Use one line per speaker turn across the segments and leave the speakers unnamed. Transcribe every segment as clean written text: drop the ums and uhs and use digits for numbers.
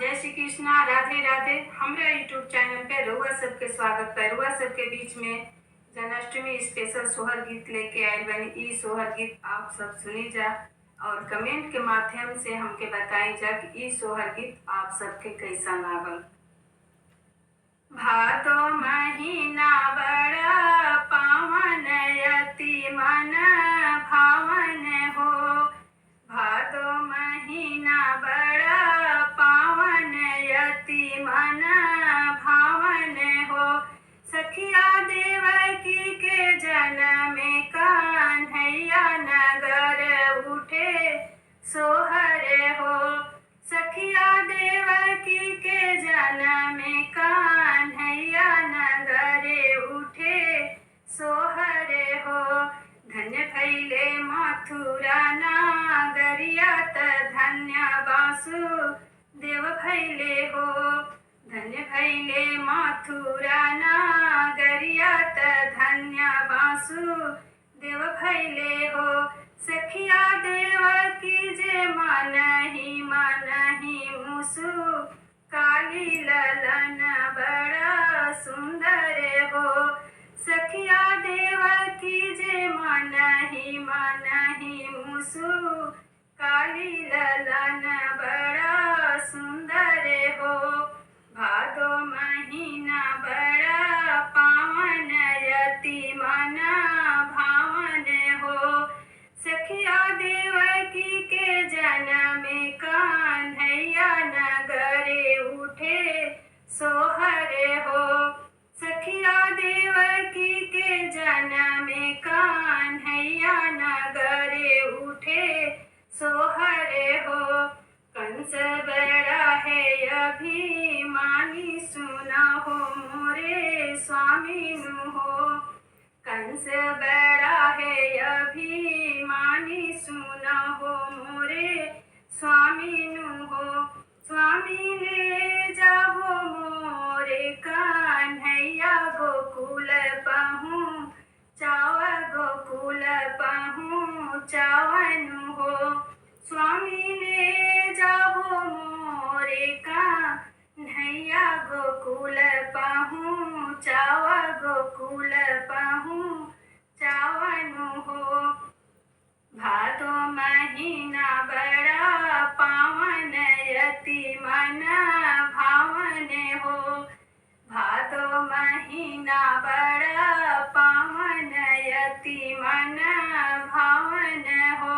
जय श्री कृष्णा, राधे राधे। हमरा YouTube channel पे रउआ सबके स्वागत है। रउआ सबके बीच में जन्माष्टमी स्पेशल सोहर गीत लेके आयल बनी। ई सोहर गीत आप सब सुनी जा और कमेंट के माध्यम से हमके बताई जा कि ई सोहर गीत आप सबके कैसा लागल। भादो महीना बड़ा पावन अति मन भावन हो। भादो महीना बड़ा पावन अति मन भावन हो। सखिया देवकी के जन्म कान्हैया नगर उठे सोहर हो। सखिया देवकी के जन्म कान्हैया नगरे उठे सोहर हो। धन्य भैले मथुरा नागरिया त धन्य बासु देव भैले हो। धन्य भैले मथुरा नागरिया त धन्य बासु देव भैले हो। सखिया देवकी जे मनहि मुसु काली ललन बड़ा सुंदर हो। सखिया देवकी जे मनहि मुसु काली ललन बड़ा सुंदर हो। भादो महीना बड़ा पावन अति मन भावन हो। सखिया देवकी के जन्म कान्हैया नगरे उठे सोहर हो। सखिया देवकी के जन्म कान्हैया नगरे उठे सोहर हो। कंस बड़ा है अभिमानी सुना हो मोरे स्वामी नु हो। कंस बड़ा है अभिमानी सुना हो मोरे स्वामी नु हो। स्वामी ले जाओ मोरे कान्हैया गोकुल पहुँ चाव गोकुल पहुँ चावनु हो। स्वामी ले जाओ मोरे कान्हैया गोकुल पहुँ चाव गोकुल पहुँ चावनु हो। भादो महीना बड़ा पावन अति मन भावन हो। भादो महीना बड़ा पावन अति मन भावन हो।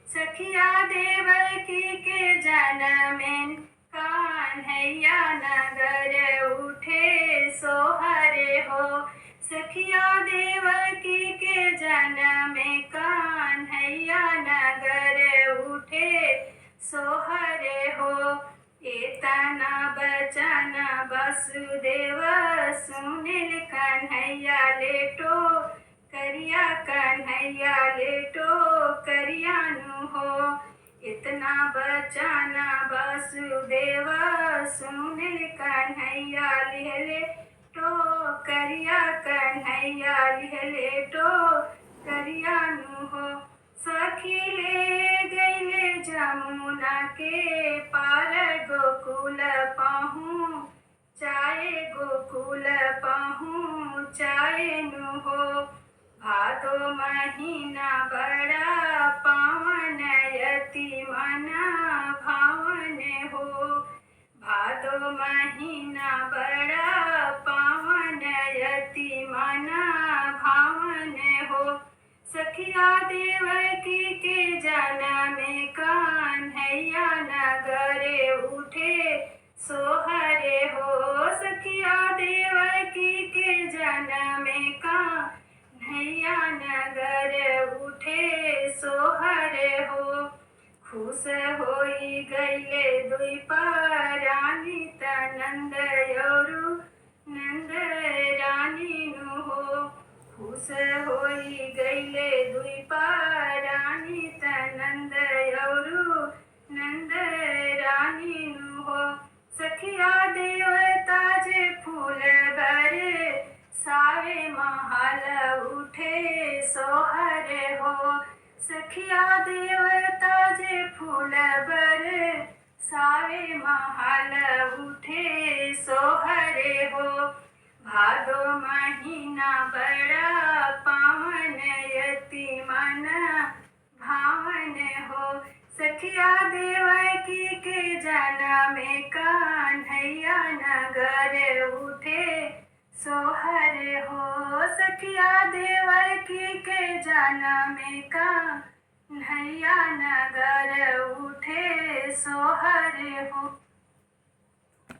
सखिया देवकी के जन्म कान्हैया नगर उठे सोहर हो। सखिया देवकी के जन्म कान्हैया नगर उठे सोहर हो। एतना बचन वसुदेव सुनिल कन्हैया लेटो करिया कन्हैया लेटो करियानु हो। इतना बचन वसुदेव सुनिल कन्हैया लिहले तो करिया कन्हैया लिहले तो करियानु हो। सखी ले गईले जमुना के पार गोकुल पहुँ चाहे गोकुल पहुँ चाहे नु हो। भादो महीना बड़ा पावन अति मन भावन हो। भादो महीना बड़ा पावन अति मन भावन हो। सखिया देवकी के जन्म कान्हैया नगरे उठे सोहर हो। सखिया देवकी के जन्म कान्हैया नगर उठे सोहर हो। खुश होई गईले दुई परानी त नंद औरु नंद रानी नु हो। खुश होई गईले दुई परानी त नंद औरु नंद रानी नु हो। सखिया देवता जे फूल बरे सारे महल उठे सोहर हो। सखिया देवता जे फूल बरे सावे महल उठे सोहरे हो। भादो महीना बड़ा पावन यति मन भावन हो। सखिया देवकी के जनम कन्हैया नगर उठे सोहर हो। सखिया देवकी के जनम कन्हैया नगर उठे सोहर हो।